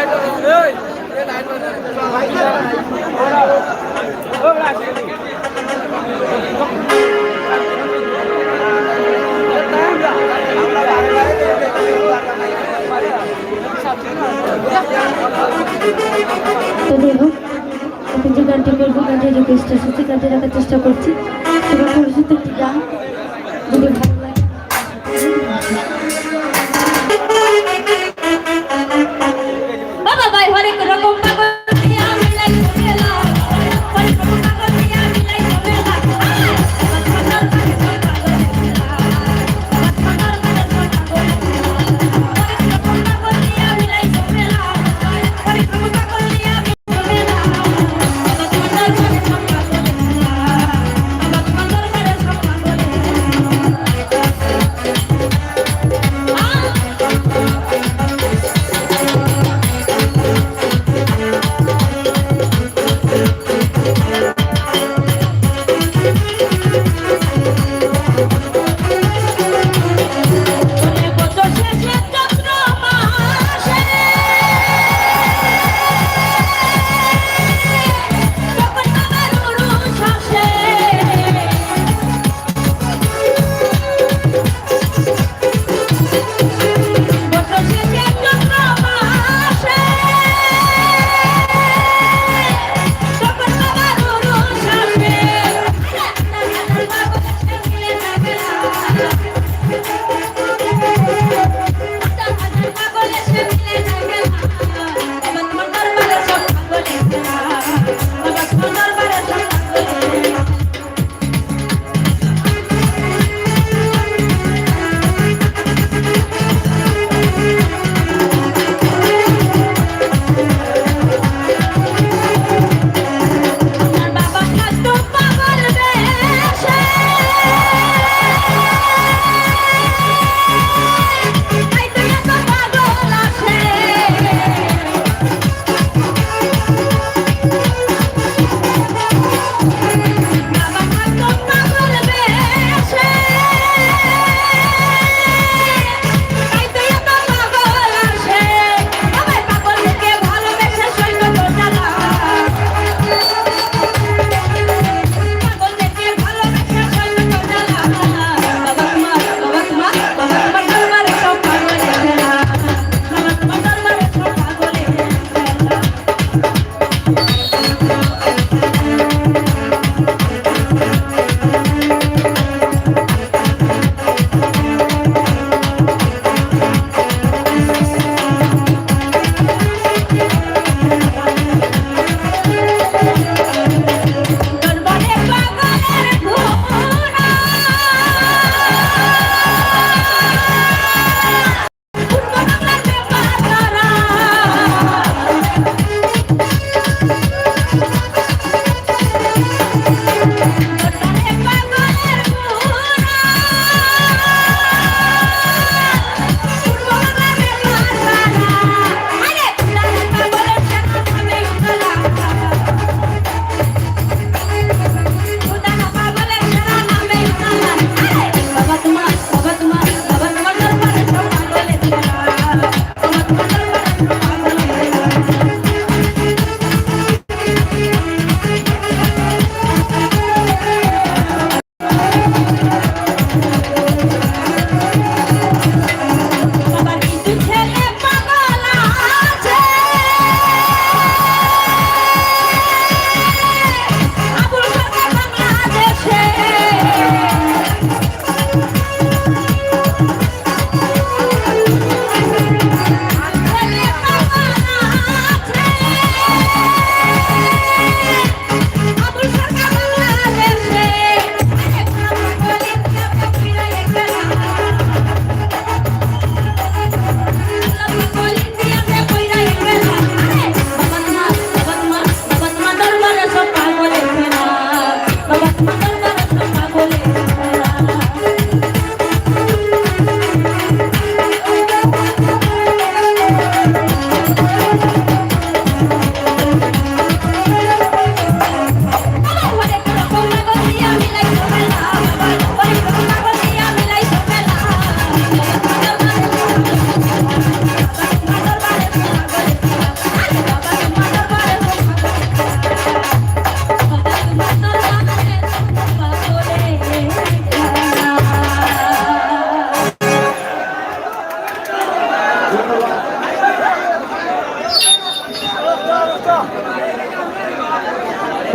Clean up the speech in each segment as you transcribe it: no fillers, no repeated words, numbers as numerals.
তো যাই হোক এখন যে গানটি করবো গানটির রিকোয়েস্ট এসেছে গানটি রাখার চেষ্টা করছি সেটা পরিচিত একটি গান যদি ভালো লাগে বাবা ভাই হরেক রকম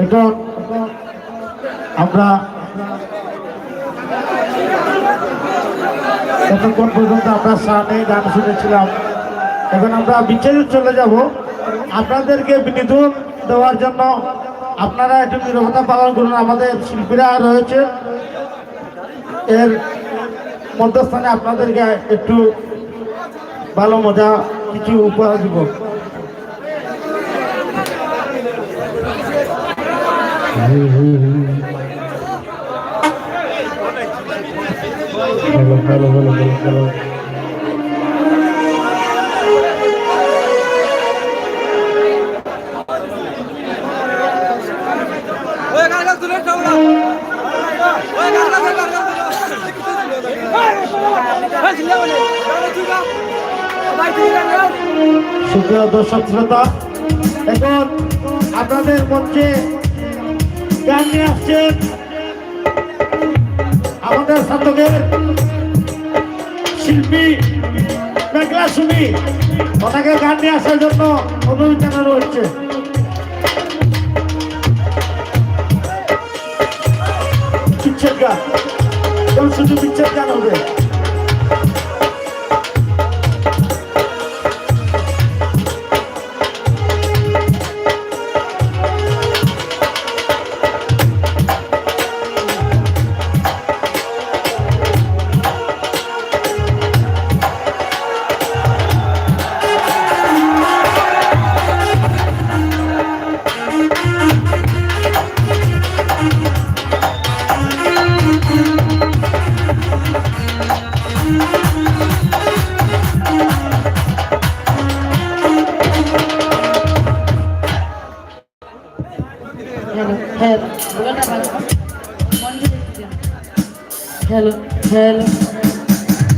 এখন আমরা এতক্ষণ পর্যন্ত আমরা সামনে গান শুনেছিলাম। এখন আমরা বিচ্ছেদে চলে যাব। আপনাদেরকে বিনোদন দেওয়ার জন্য আপনারা একটু নীরবতা পালন করুন। আমাদের শিল্পীরা রয়েছে, এর মধ্যস্থানে আপনাদেরকে একটু ভালো মজা কিছু উপহার দিব। ভালো ভালো ভালো ভালো সুপ্রিয় দর্শক শ্রোতা, এখন আপনাদের মঞ্চে গান নিয়ে আসছেন আমাদের স্নাতকের শিল্পী মেঘলা সুমি। ওনাকে গান নিয়ে আসার জন্য অনুরোধ জানানো হচ্ছে। বিচ্ছেদ গান, শুধু বিচ্ছেদ গান হবে। হ্যালো হ্যালো,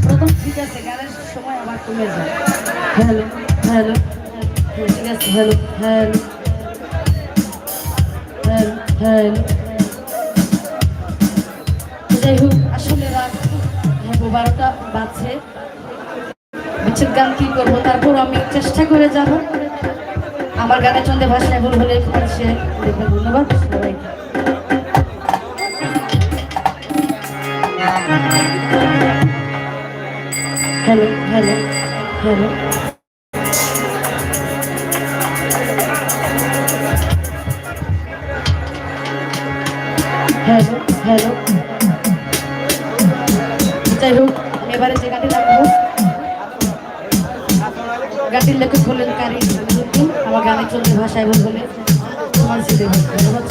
প্রথম ঠিক আছে, গানের সময় আবার কমে যায়। হ্যালো হ্যালো, ঠিক আছে। Hello hello hello hello. যাই হোক, আসলে রাত 12টা বাজছে। বিচ্ছেদ গান কি করবো, তারপর আমি চেষ্টা করে যাব। আমার গানের চন্দে ভাষায় ভুল হলে সে দেখবেন। ধন্যবাদ সবাইকে। Hello hello hello, hello hello. যাই হোক, আমি এবারে যে গানটি রাখবো, গানটির লেখক হলেন কারি নজরুদ্দিন। আমার গানের চলতে ভাষায় ভুল হলে তোমার সিদ্ধি হবে। ধন্যবাদ।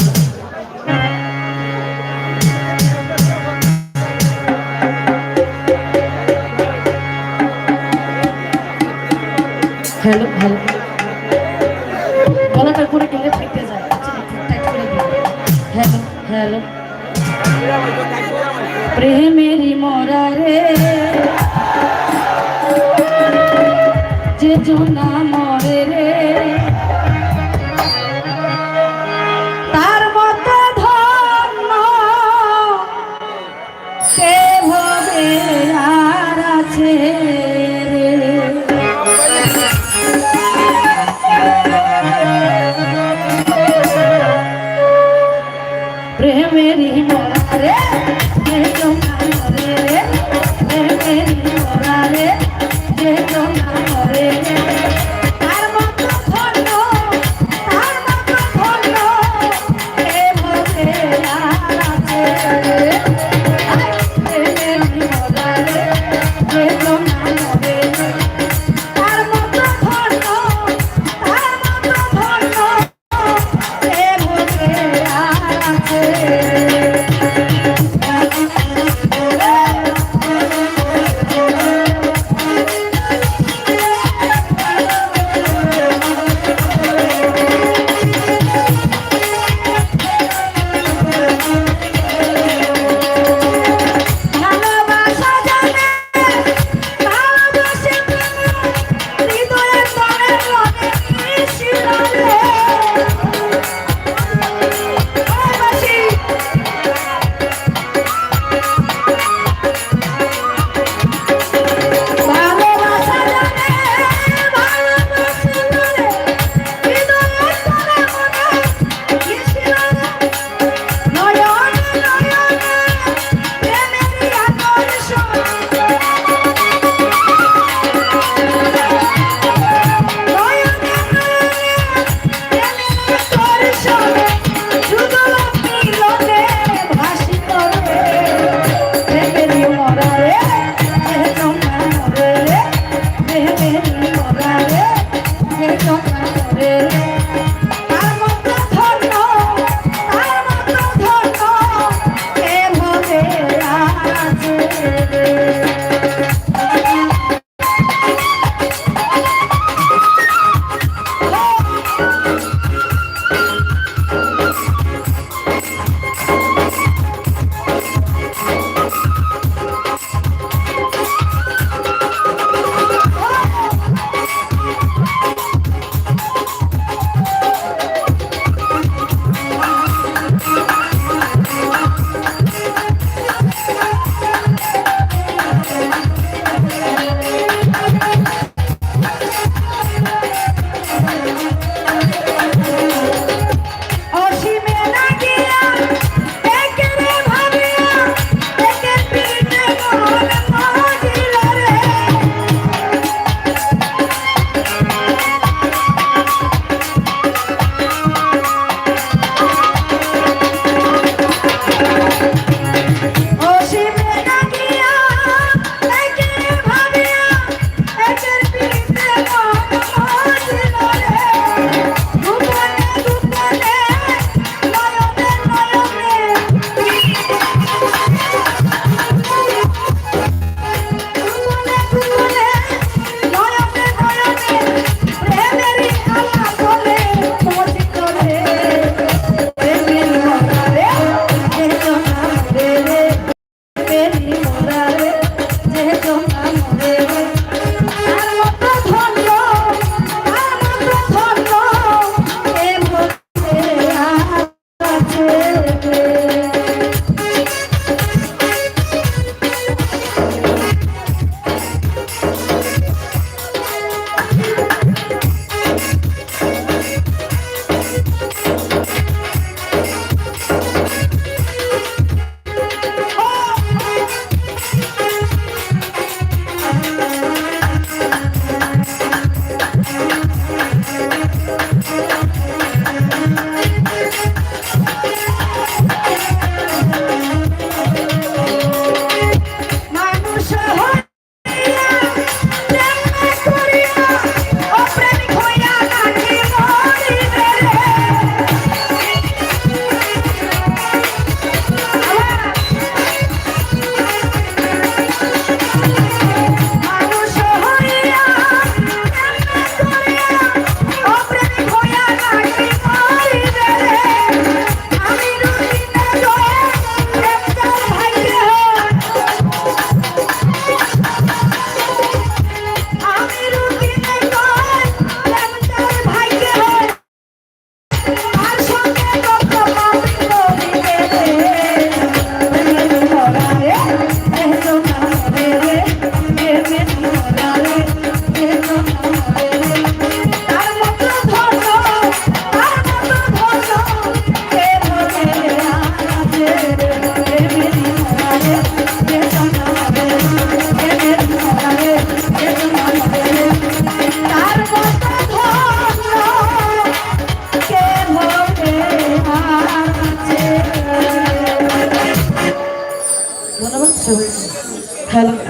হ্যালো হ্যালো, গলাটার পরে গেলে ফেটে যায়। টাইট করে দিই। Hello hello. প্রেমেরই মরা রে, যে জনা মরে রে, তার মতো ধন্য সে ভবে আর আছে রে। প্রেমেরই মরা রে, যে জনা মরে রে, প্রেমেরই মরা রে, যে জনা মরে রে, তার মতো ধন্য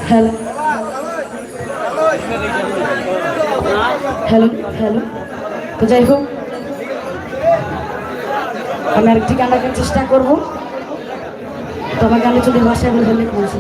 হ্যালো হ্যালো হ্যালো তো যাই হোক আমি আরেকটি গান রাখার চেষ্টা করবো। তো আমার গানে চলে ভাষায় বললে পৌঁছে